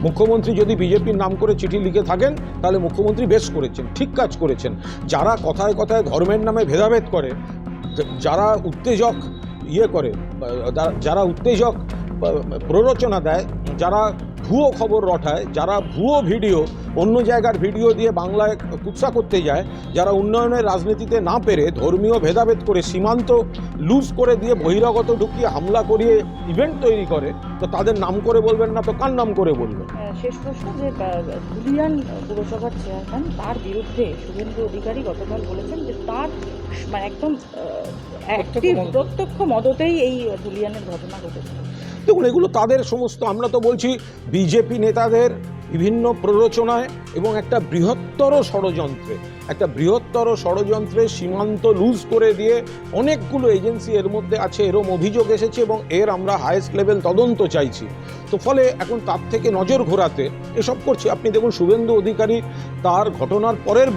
মুখ্যমন্ত্রী যদি বিজেপির নাম করে চিঠি লিখে থাকেন তাহলে মুখ্যমন্ত্রী বেশ করেছেন, ঠিক কাজ করেছেন। যারা কথায় কথায় ধর্মের নামে ভেদাভেদ করে, যারা উত্তেজক করে, যারা উত্তেজক প্ররোচনা দেয়, যারা ভুয়ো খবর রটায়, যারা ভুয়ো ভিডিও, অন্য জায়গার ভিডিও দিয়ে বাংলায় কুৎসা করতে যায়, যারা উন্নয়নের রাজনীতিতে না পেরে ধর্মীয় ভেদাভেদ করে সীমান্ত লুজ করে দিয়ে বহিরাগত ঢুকিয়ে হামলা করিয়ে ইভেন্ট তৈরি করে, তো তাদের নাম করে বলবেন না তো কার নাম করে বলবেন? শেষ প্রশ্ন, যে ধুলিয়ান পুরসভার চেয়ারম্যান, তার বিরুদ্ধে শুভেন্দু অধিকারী গতকাল বলেছেন যে তার মানে একদম প্রত্যক্ষ মদতেই এই ধুলিয়ানের ঘটনা ঘটেছে। দেখুন, এগুলো তাদের সমস্ত, আমরা তো বলছি বিজেপি নেতাদের বিভিন্ন প্ররোচনায় এবং একটা বৃহত্তর ষড়যন্ত্রে সীমান্ত লুজ করে দিয়ে অনেকগুলো এজেন্সি এর মধ্যে আছে, এরম অভিযোগ এসেছে এবং এর আমরা হাইয়েস্ট লেভেল তদন্ত চাইছি। তো ফলে এখন তার থেকে নজর ঘোরাতে এসব করছে। আপনি দেখুন শুভেন্দু অধিকারী তার ঘটনার পরের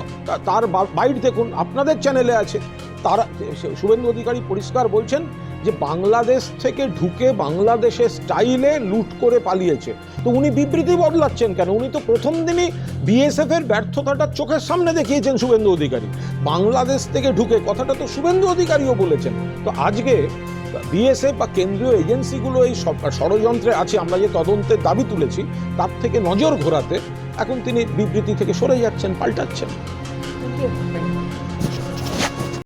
তার বাইট দেখুন, আপনাদের চ্যানেলে আছে। তারা শুভেন্দু অধিকারী পরিষ্কার বলছেন যে বাংলাদেশ থেকে ঢুকে বাংলাদেশের স্টাইলে লুট করে পালিয়েছে। তো উনি বিবৃতি বদলাচ্ছেন কেন? উনি তো প্রথম দিনই বিএসএফ এর ব্যর্থতাটা চোখের সামনে দেখিয়েছেন শুভেন্দু অধিকারী। বাংলাদেশ থেকে ঢুকে, কথাটা তো শুভেন্দু অধিকারীও বলেছেন। তো আজকে বিএসএফ বা কেন্দ্রীয় এজেন্সিগুলো এই ষড়যন্ত্রে আছে, আমরা যে তদন্তের দাবি তুলেছি তার থেকে নজর ঘোরাতে এখন তিনি বিবৃতি থেকে সরে যাচ্ছেন, পাল্টাচ্ছেন।